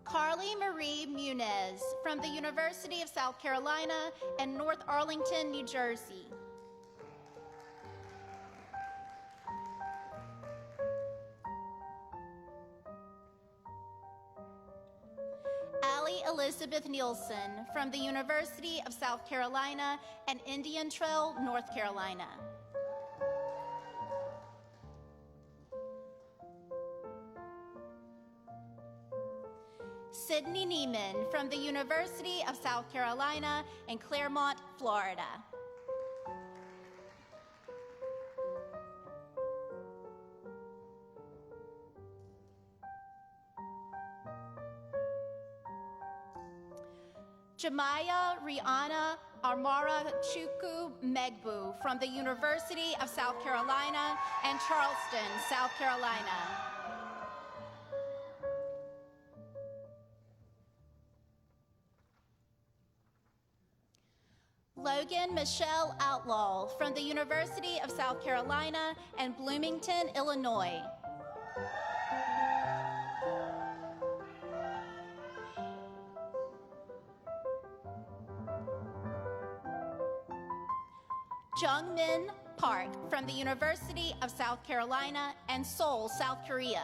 Carly Marie Muniz from the University of South Carolina and North Arlington, New Jersey. Allie Elizabeth Nielsen from the University of South Carolina and Indian Trail, North Carolina. Sydney Neiman from the University of South Carolina in Claremont, Florida. Jemiah Rihanna Armara Chukwu Megbu from the University of South Carolina and Charleston, South Carolina. Logan Michelle Outlaw from the University of South Carolina and Bloomington, Illinois. Jungmin Park from the University of South Carolina and Seoul, South Korea.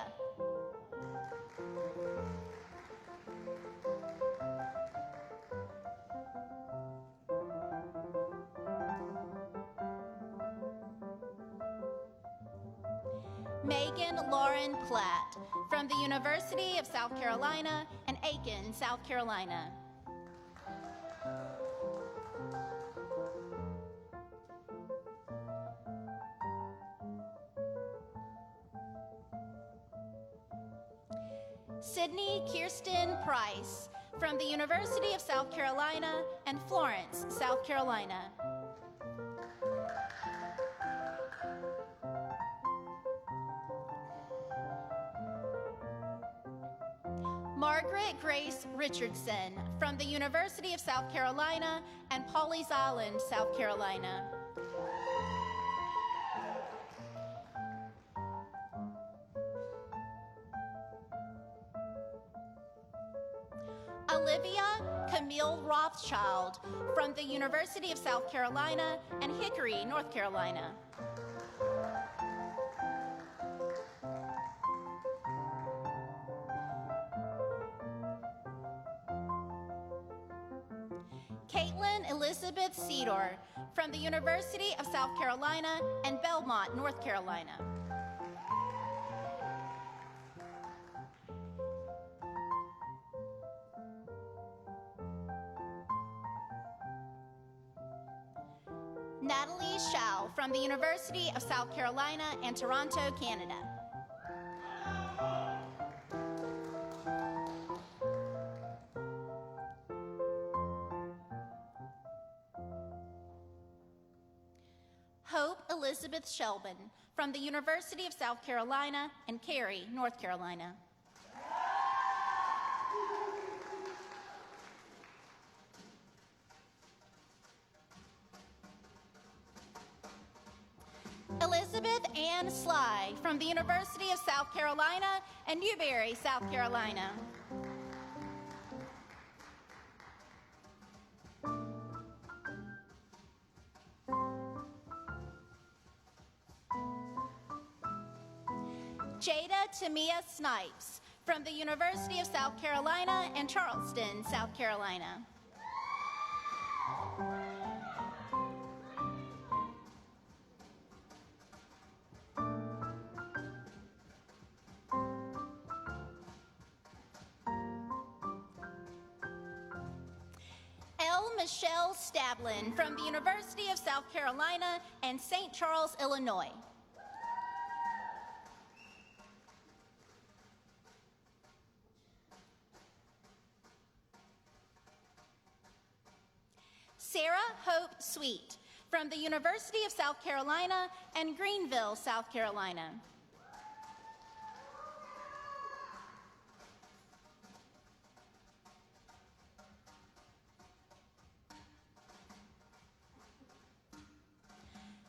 Megan Lauren Platt from the University of South Carolina and Aiken, South Carolina. Sydney Kirsten Price from the University of South Carolina and Florence, South Carolina. Margaret Grace Richardson from the University of South Carolina and Pawleys Island, South Carolina. Olivia Camille Rothschild from the University of South Carolina and Hickory, North Carolina. Caitlin Elizabeth Cedar from the University of South Carolina and Belmont, North Carolina. Natalie Shao from the University of South Carolina and Toronto, Canada. Hope Elizabeth Shelban from the University of South Carolina and Cary, North Carolina. Elizabeth Ann Sly from the University of South Carolina and Newberry, South Carolina. Jada Tamia Snipes from the University of South Carolina and Charleston, South Carolina. Michelle Stablin from the University of South Carolina and St. Charles, Illinois. Sarah Hope Sweet from the University of South Carolina and Greenville, South Carolina.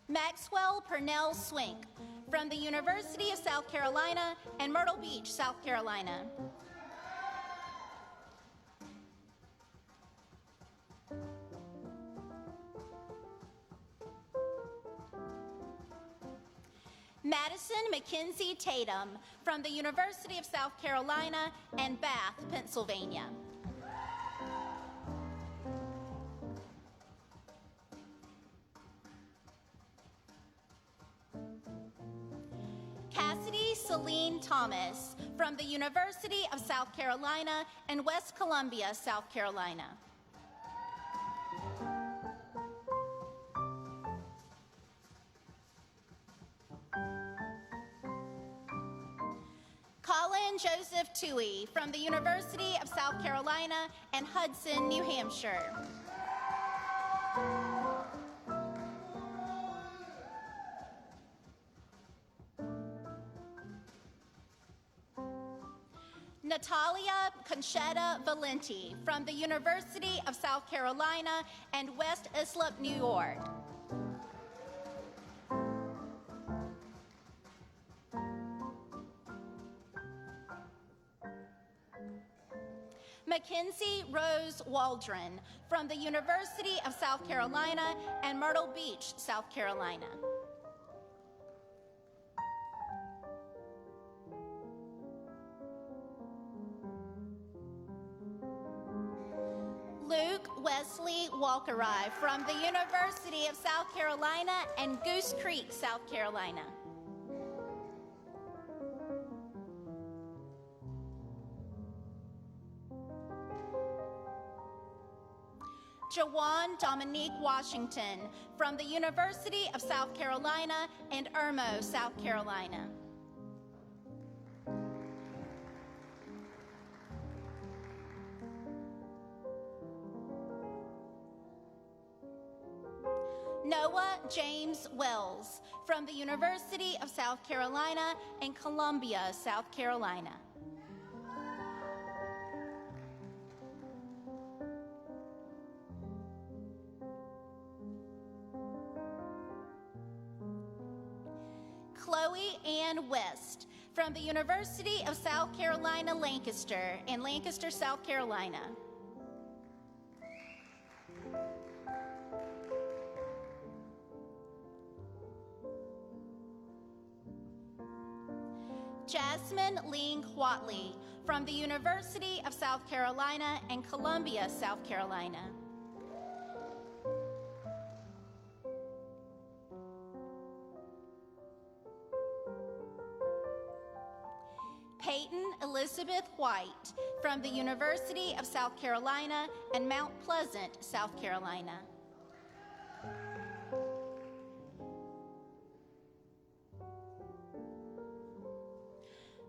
Maxwell Purnell Swink from the University of South Carolina and Myrtle Beach, South Carolina. Madison Mackenzie Tatum from the University of South Carolina and Bath, Pennsylvania. Cassidy Celine Thomas from the University of South Carolina and West Columbia, South Carolina. Colin Joseph Toohey from the University of South Carolina and Hudson, New Hampshire. Natalia Conchetta Valenti from the University of South Carolina and West Islip, New York. Mackenzie Rose Waldron from the University of South Carolina and Myrtle Beach, South Carolina. Luke Wesley Walkerai from the University of South Carolina and Goose Creek, South Carolina. Jawan Dominique Washington from the University of South Carolina and Irmo, South Carolina. Noah James Wells from the University of South Carolina and Columbia, South Carolina. Chloe Ann West from the University of South Carolina, Lancaster, in Lancaster, South Carolina. Jasmine Ling Watley from the University of South Carolina and Columbia, South Carolina. Peyton Elizabeth White from the University of South Carolina and Mount Pleasant, South Carolina.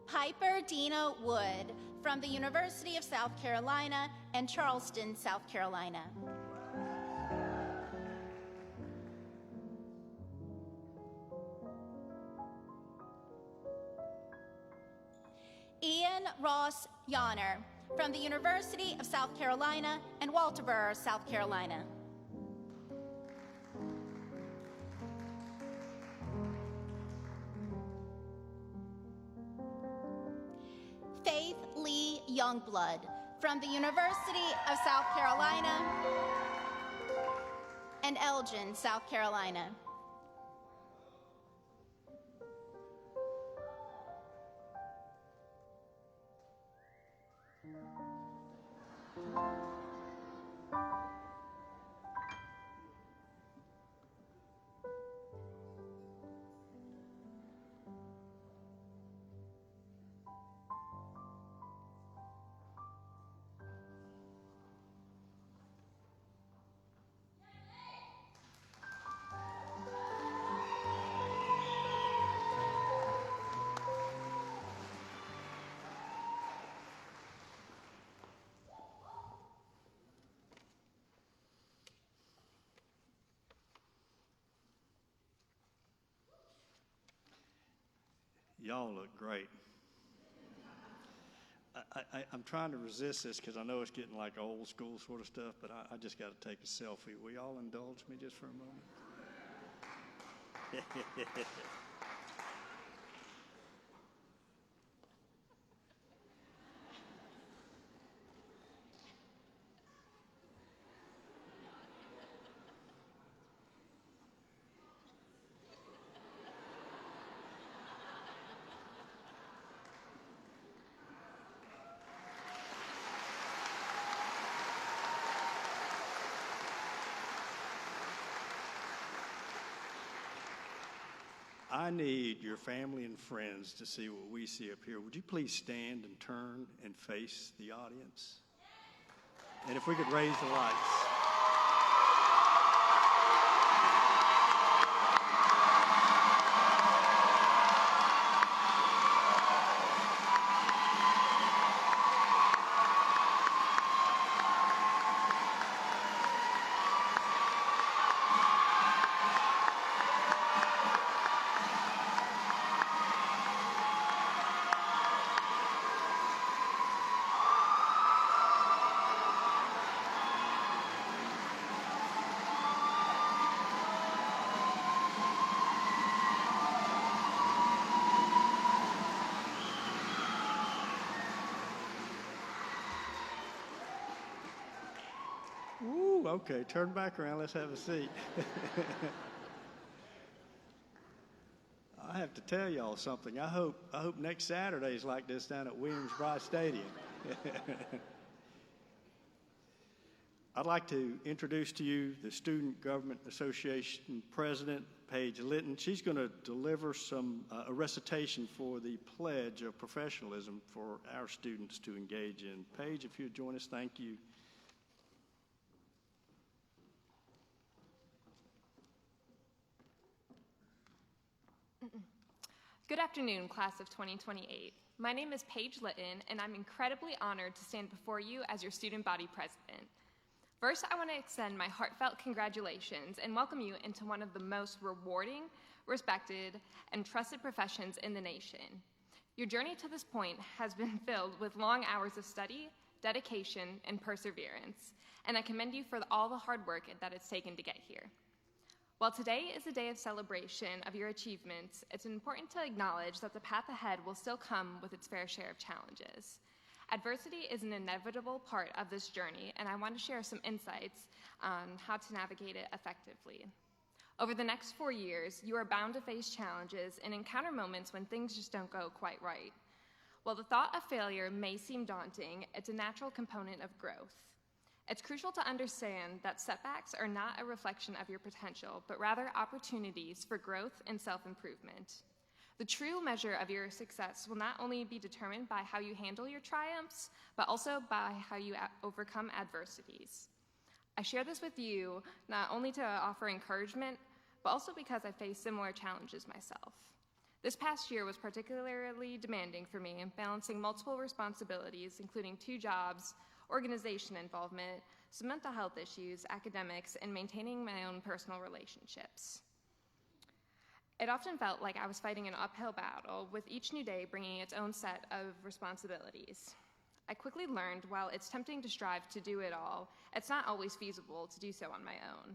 Piper Dina Wood from the University of South Carolina and Charleston, South Carolina. Ian Ross Yonner from the University of South Carolina and Walterboro, South Carolina. Faith Lee Youngblood from the University of South Carolina and Elgin, South Carolina. Y'all look great. I'm trying to resist this because I know it's getting like old school sort of stuff, but I just got to take a selfie. Will y'all indulge me just for a moment? I need your family and friends to see what we see up here. Would you please stand and turn and face the audience? And if we could raise the lights. Ooh, okay, turn back around, let's have a seat. I have to tell y'all something. I hope next Saturday is like this down at Williams-Brice Stadium. I'd like to introduce to you the Student Government Association President, Paige Litton. She's going to deliver a recitation for the Pledge of Professionalism for our students to engage in. Paige, if you'd join us, thank you. Good afternoon, class of 2028. My name is Paige Litton, and I'm incredibly honored to stand before you as your student body president. First, I want to extend my heartfelt congratulations and welcome you into one of the most rewarding, respected, and trusted professions in the nation. Your journey to this point has been filled with long hours of study, dedication, and perseverance, and I commend you for all the hard work that it's taken to get here. While today is a day of celebration of your achievements, it's important to acknowledge that the path ahead will still come with its fair share of challenges. Adversity is an inevitable part of this journey, and I want to share some insights on how to navigate it effectively. Over the next 4 years, you are bound to face challenges and encounter moments when things just don't go quite right. While the thought of failure may seem daunting, it's a natural component of growth. It's crucial to understand that setbacks are not a reflection of your potential, but rather opportunities for growth and self-improvement. The true measure of your success will not only be determined by how you handle your triumphs, but also by how you overcome adversities. I share this with you not only to offer encouragement, but also because I faced similar challenges myself. This past year was particularly demanding for me, balancing multiple responsibilities, including 2 jobs, organization involvement, some mental health issues, academics, and maintaining my own personal relationships. It often felt like I was fighting an uphill battle, with each new day bringing its own set of responsibilities. I quickly learned while it's tempting to strive to do it all, it's not always feasible to do so on my own.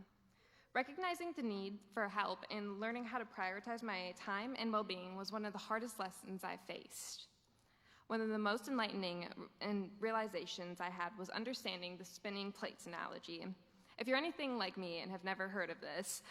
Recognizing the need for help and learning how to prioritize my time and well-being was one of the hardest lessons I faced. One of the most enlightening realizations I had was understanding the spinning plates analogy. If you're anything like me and have never heard of this,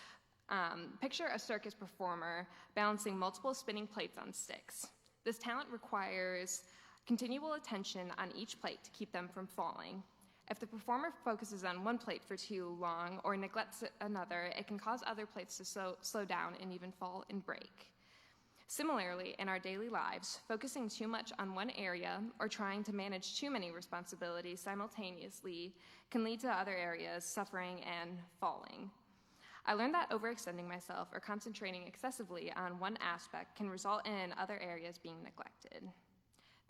picture a circus performer balancing multiple spinning plates on sticks. This talent requires continual attention on each plate to keep them from falling. If the performer focuses on one plate for too long or neglects another, it can cause other plates to slow down and even fall and break. Similarly, in our daily lives, focusing too much on one area or trying to manage too many responsibilities simultaneously can lead to other areas suffering and falling. I learned that overextending myself or concentrating excessively on one aspect can result in other areas being neglected.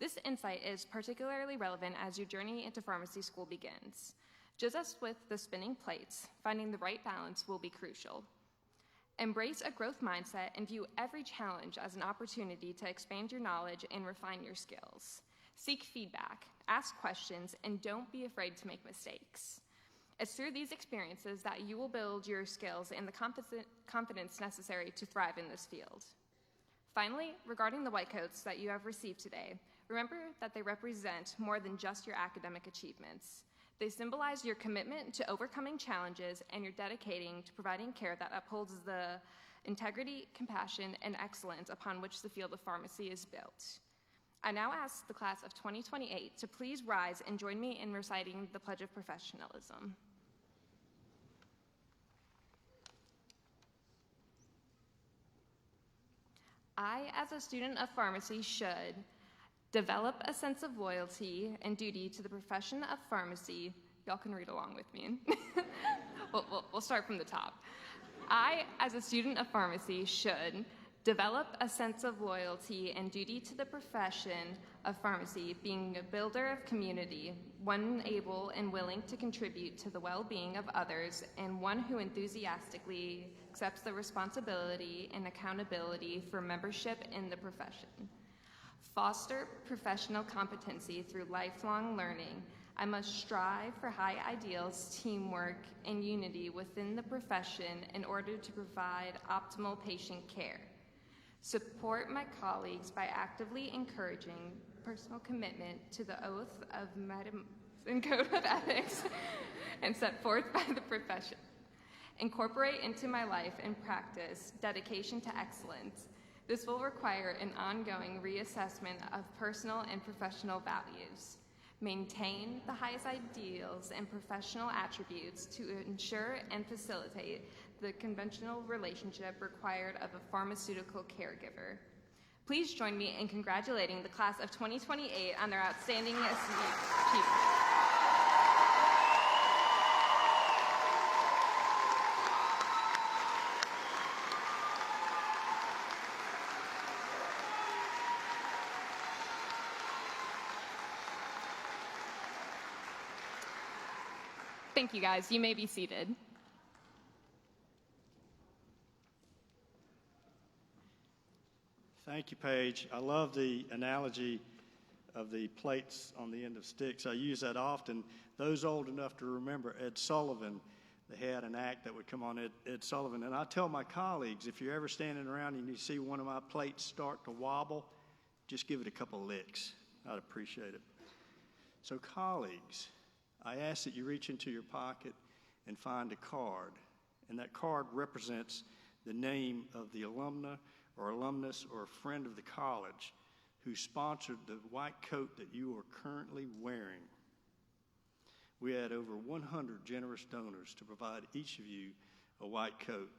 This insight is particularly relevant as your journey into pharmacy school begins. Just as with the spinning plates, finding the right balance will be crucial. Embrace a growth mindset and view every challenge as an opportunity to expand your knowledge and refine your skills. Seek feedback, ask questions, and don't be afraid to make mistakes. It's through these experiences that you will build your skills and the confidence necessary to thrive in this field. Finally, regarding the white coats that you have received today, remember that they represent more than just your academic achievements. They symbolize your commitment to overcoming challenges and your dedicating to providing care that upholds the integrity, compassion, and excellence upon which the field of pharmacy is built. I now ask the class of 2028 to please rise and join me in reciting the Pledge of Professionalism. I, as a student of pharmacy, should develop a sense of loyalty and duty to the profession of pharmacy. Y'all can read along with me. We'll start from the top. I, as a student of pharmacy, should develop a sense of loyalty and duty to the profession of pharmacy, being a builder of community, one able and willing to contribute to the well-being of others, and one who enthusiastically accepts the responsibility and accountability for membership in the profession. Foster professional competency through lifelong learning. I must strive for high ideals, teamwork, and unity within the profession in order to provide optimal patient care. Support my colleagues by actively encouraging personal commitment to the oath of Madam and Code of Ethics and set forth by the profession. Incorporate into my life and practice dedication to excellence. This will require an ongoing reassessment of personal and professional values. Maintain the highest ideals and professional attributes to ensure and facilitate the conventional relationship required of a pharmaceutical caregiver. Please join me in congratulating the class of 2028 on their outstanding achievement. Thank you, guys. You may be seated. Thank you, Paige. I love the analogy of the plates on the end of sticks. I use that often. Those old enough to remember Ed Sullivan, they had an act that would come on Ed Sullivan. And I tell my colleagues, if you're ever standing around and you see one of my plates start to wobble, just give it a couple licks. I'd appreciate it. So colleagues, I ask that you reach into your pocket and find a card. And that card represents the name of the alumna or alumnus or a friend of the college who sponsored the white coat that you are currently wearing. We had over 100 generous donors to provide each of you a white coat.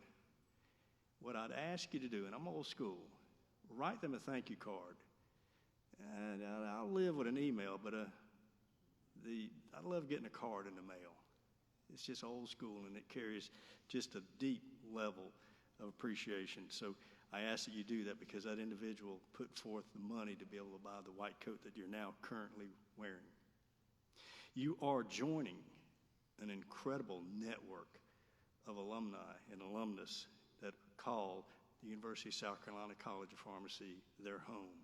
What I'd ask you to do, and I'm old school, write them a thank you card. And I'll live with an email, but I love getting a card in the mail. It's just old school, and it carries just a deep level of appreciation. So I ask that you do that because that individual put forth the money to be able to buy the white coat that you're now currently wearing. You are joining an incredible network of alumni and alumnus that call the University of South Carolina College of Pharmacy their home.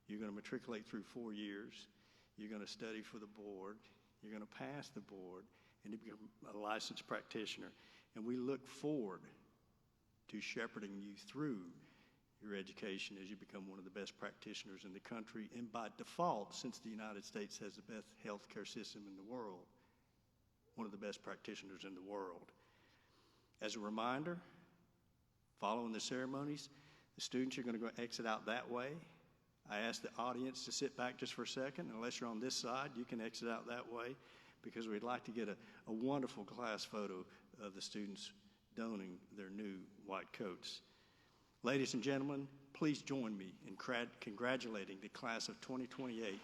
You're going to matriculate through 4 years. You're going to study for the board. You're going to pass the board, and you become a licensed practitioner. And we look forward to shepherding you through your education as you become one of the best practitioners in the country, and by default, since the United States has the best healthcare system in the world, one of the best practitioners in the world. As a reminder, following the ceremonies, the students are going to go exit out that way. I ask the audience to sit back just for a second. Unless you're on this side, you can exit out that way because we'd like to get a wonderful class photo of the students donning their new white coats. Ladies and gentlemen, please join me in congratulating the class of 2028